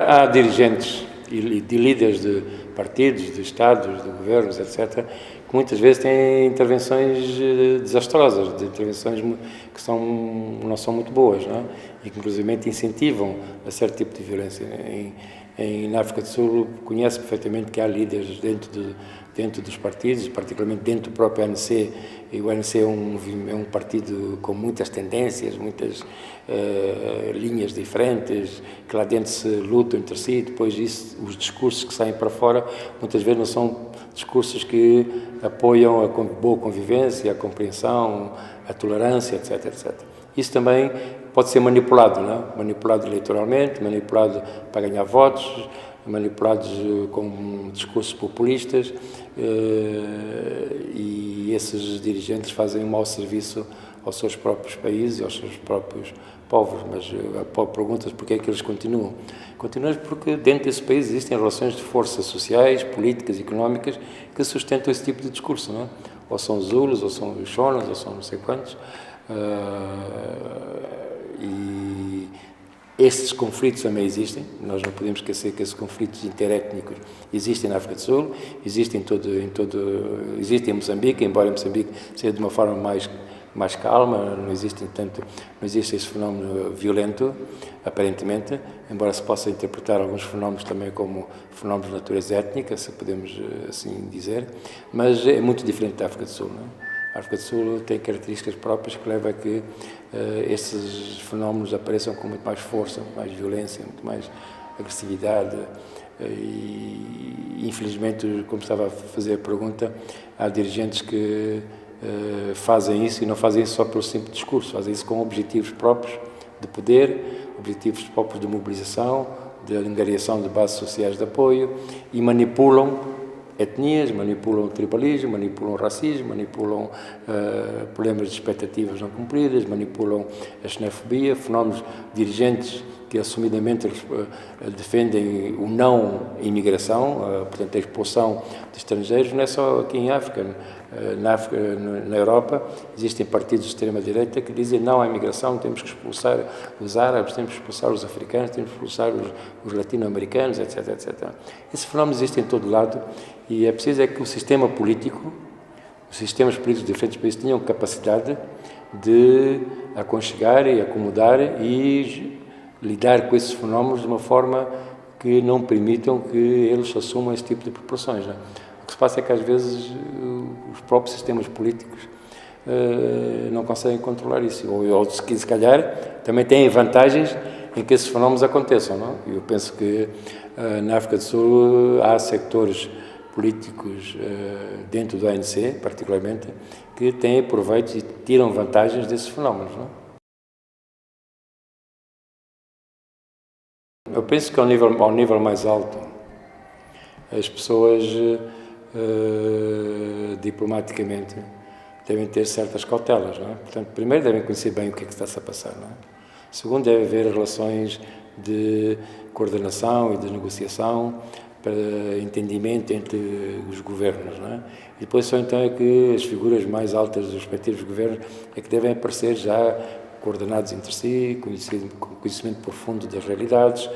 Há dirigentes e de líderes de partidos, de Estados, de governos, etc., que muitas vezes têm intervenções desastrosas, de intervenções que não são muito boas, não é? E que, inclusive, incentivam a certo tipo de violência. Na África do Sul, conhece perfeitamente que há líderes dentro dos partidos, particularmente dentro do próprio ANC, e o ANC é um partido com muitas tendências, muitas linhas diferentes, que lá dentro se lutam entre si, depois os discursos que saem para fora, muitas vezes não são discursos que apoiam a boa convivência, a compreensão, a tolerância, etc, etc. Isso também pode ser manipulado, não é? Manipulado eleitoralmente, manipulado para ganhar votos, manipulados com discursos populistas, e esses dirigentes fazem um mau serviço aos seus próprios países e aos seus próprios povos. Mas perguntas porque é que eles continuam? Continuam porque dentro desse país existem relações de forças sociais, políticas, económicas que sustentam esse tipo de discurso, não é? Ou são Zulus, ou são Shonas, ou são não sei quantos. E esses conflitos também existem. Nós não podemos esquecer que esses conflitos interétnicos existem na África do Sul, existem em Moçambique, embora em Moçambique seja de uma forma mais calma, não existe esse fenómeno violento, aparentemente, embora se possa interpretar alguns fenómenos também como fenómenos de natureza étnica, se podemos assim dizer, mas é muito diferente da África do Sul, não é? A África do Sul tem características próprias que levam a que esses fenómenos apareçam com muito mais força, muito mais violência, muito mais agressividade. E infelizmente, como estava a fazer a pergunta, há dirigentes que fazem isso e não fazem isso só pelo simples discurso, fazem isso com objetivos próprios de poder, objetivos próprios de mobilização, de angariação de bases sociais de apoio e manipulam etnias, manipulam o tribalismo, manipulam o racismo, manipulam problemas de expectativas não cumpridas, manipulam a xenofobia, fenómenos dirigentes que assumidamente defendem o não imigração, portanto a expulsão de estrangeiros, não é só aqui em África. Na Europa existem partidos de extrema-direita que dizem não à imigração, temos que expulsar os árabes, temos que expulsar os africanos, temos que expulsar os latino-americanos, etc, etc. Esses fenómenos existem em todo lado e é preciso que os sistemas políticos de diferentes países tenham capacidade de aconchegar e acomodar e lidar com esses fenómenos de uma forma que não permitam que eles assumam esse tipo de proporções, não é? O que se passa é que às vezes os próprios sistemas políticos não conseguem controlar isso, ou se calhar também têm vantagens em que esses fenómenos aconteçam, não? Eu penso que na África do Sul há sectores políticos dentro do ANC, particularmente, que têm proveitos e tiram vantagens desses fenómenos, não? Eu penso que ao nível mais alto, as pessoas diplomaticamente devem ter certas cautelas, não é? Portanto, primeiro devem conhecer bem o que é que está-se a passar, não é? Segundo, deve haver relações de coordenação e de negociação para entendimento entre os governos, não é? E depois só então é que as figuras mais altas dos respectivos governos é que devem aparecer já coordenados entre si, com conhecimento profundo das realidades,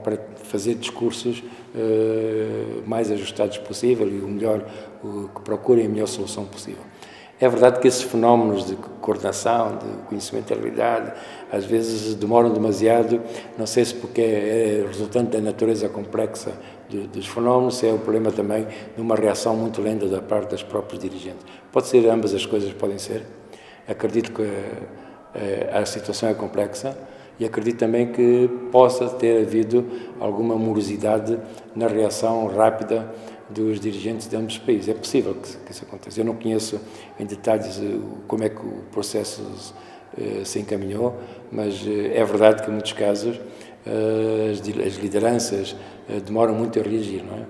para fazer discursos mais ajustados possível e que procurem a melhor solução possível. É verdade que esses fenómenos de coordenação, de conhecimento da realidade, às vezes demoram demasiado, não sei se porque é resultante da natureza complexa dos fenómenos, se é o problema também de uma reação muito lenta da parte dos próprios dirigentes. Pode ser, ambas as coisas podem ser. Acredito que a situação é complexa e acredito também que possa ter havido alguma morosidade na reação rápida dos dirigentes de ambos os países. É possível que isso aconteça. Eu não conheço em detalhes como é que o processo se encaminhou, mas é verdade que em muitos casos as lideranças demoram muito a reagir, não é?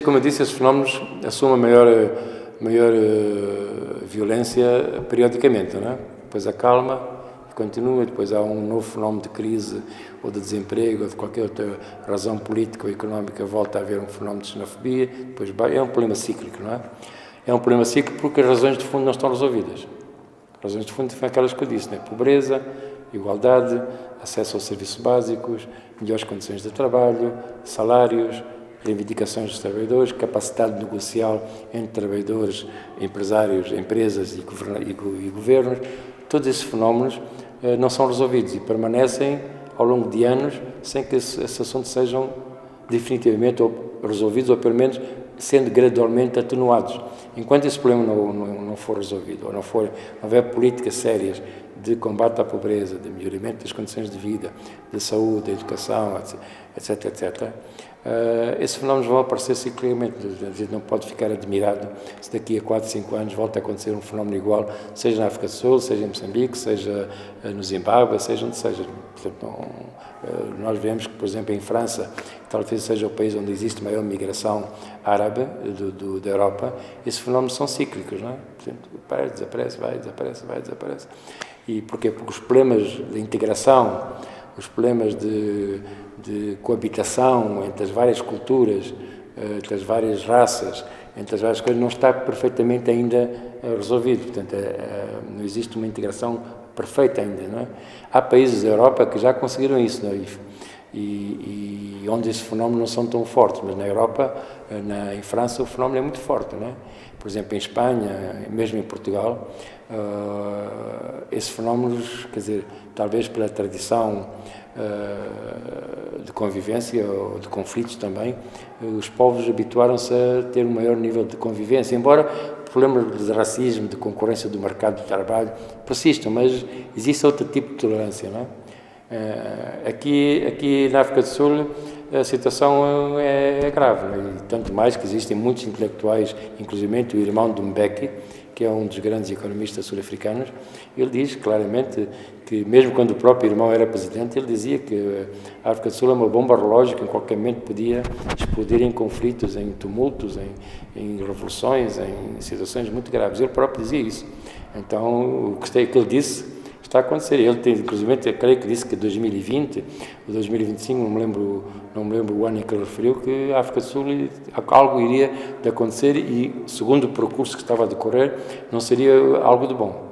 Como eu disse, esses fenómenos assumem maior violência periodicamente, não é? Depois acalma, continua, depois há um novo fenómeno de crise ou de desemprego ou de qualquer outra razão política ou económica, volta a haver um fenómeno de xenofobia, depois é um problema cíclico, não é? É um problema cíclico porque as razões de fundo não estão resolvidas. As razões de fundo são aquelas que eu disse, não é? Pobreza, igualdade, acesso aos serviços básicos, melhores condições de trabalho, salários, reivindicações dos trabalhadores, capacidade negocial entre trabalhadores, empresários, empresas e governos. Todos esses fenómenos não são resolvidos e permanecem ao longo de anos sem que esses assuntos sejam definitivamente resolvidos ou pelo menos sendo gradualmente atenuados. Enquanto esse problema não for resolvido ou não houver políticas sérias de combate à pobreza, de melhoramento das condições de vida, de saúde, de educação, etc., esses fenómenos vão aparecer ciclicamente. A gente não pode ficar admirado se daqui a 4, 5 anos volta a acontecer um fenómeno igual, seja na África do Sul, seja em Moçambique, seja no Zimbábue, seja onde seja. Portanto, nós vemos que, por exemplo, em França, talvez seja o país onde existe maior migração árabe da Europa, esses fenómenos são cíclicos, não é? Portanto, desaparece, vai, desaparece. E porquê? Porque os problemas de integração, os problemas de coabitação entre as várias culturas, entre as várias raças, entre as várias coisas, não está perfeitamente ainda resolvido. Portanto, não existe uma integração perfeita ainda, não é? Há países da Europa que já conseguiram isso, não é? E onde esses fenómenos não são tão fortes, mas na Europa, em França, o fenómeno é muito forte, não é? Por exemplo, em Espanha, mesmo em Portugal, esses fenómenos, quer dizer, talvez pela tradição de convivência ou de conflitos também, os povos habituaram-se a ter um maior nível de convivência, embora problemas de racismo, de concorrência do mercado de trabalho persistam, mas existe outro tipo de tolerância, não é? Aqui na África do Sul a situação é grave, não é? E tanto mais que existem muitos intelectuais, inclusive o irmão de Mbeki, que é um dos grandes economistas sul-africanos. Ele diz claramente que, mesmo quando o próprio irmão era presidente, ele dizia que a África do Sul é uma bomba relógio que em qualquer momento podia explodir em conflitos, em tumultos, em revoluções, em situações muito graves. Ele próprio dizia isso. Então, o que ele disse está a acontecer. Ele tem, inclusive, eu creio que disse que 2020 ou 2025, não me lembro o ano em que ele referiu, que a África do Sul algo iria de acontecer e, segundo o percurso que estava a decorrer, não seria algo de bom.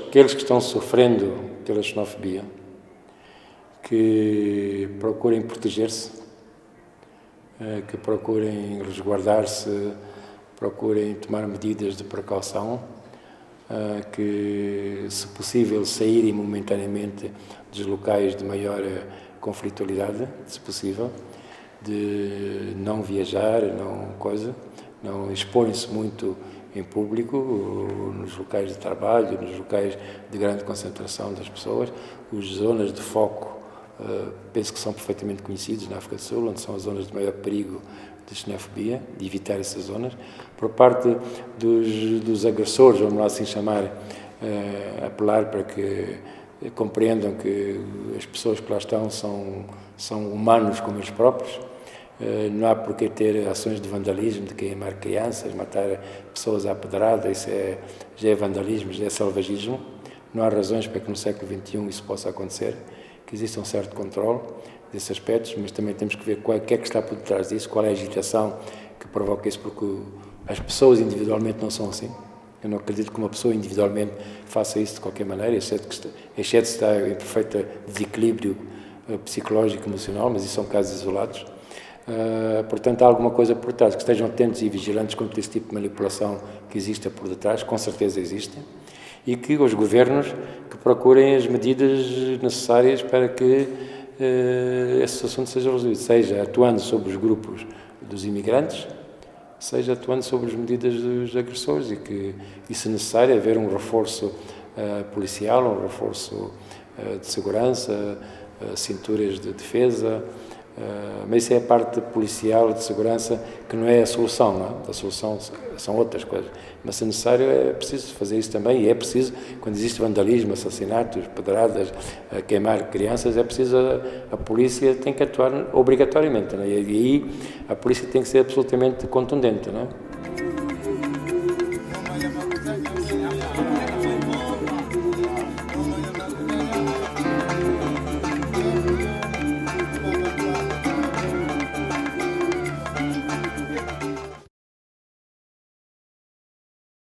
Aqueles que estão sofrendo pela xenofobia, que procurem proteger-se, que procurem resguardar-se, procurem tomar medidas de precaução, que, se possível, saírem momentaneamente dos locais de maior conflitualidade, se possível, de não viajar, não exporem-se muito em público, nos locais de trabalho, nos locais de grande concentração das pessoas. As zonas de foco, penso que são perfeitamente conhecidos na África do Sul, onde são as zonas de maior perigo de xenofobia, de evitar essas zonas. Por parte dos agressores, vamos lá assim chamar, apelar para que compreendam que as pessoas que lá estão são humanos como eles próprios. Não há por que ter ações de vandalismo, de queimar crianças, matar pessoas à pedrada, isso já é vandalismo, já é selvagismo. Não há razões para que no século XXI isso possa acontecer, que exista um certo controle desses aspectos, mas também temos que ver o que é que está por detrás disso, qual é a agitação que provoca isso, porque as pessoas individualmente não são assim. Eu não acredito que uma pessoa individualmente faça isso de qualquer maneira, exceto se está em perfeito desequilíbrio psicológico e emocional, mas isso são casos isolados. Portanto, há alguma coisa por trás, que estejam atentos e vigilantes contra esse tipo de manipulação que existe por detrás, com certeza existe, e que os governos que procurem as medidas necessárias para que esse assunto seja resolvido, seja atuando sobre os grupos dos imigrantes, seja atuando sobre as medidas dos agressores, e que, se necessário, haver um reforço policial, um reforço de segurança, cinturas de defesa, mas isso é a parte policial, de segurança, que não é a solução, não é? A solução são outras coisas. Mas, se necessário, é preciso fazer isso também, e é preciso, quando existe vandalismo, assassinatos, pedradas, queimar crianças, é preciso, a polícia tem que atuar obrigatoriamente, não é? E aí a polícia tem que ser absolutamente contundente, não é?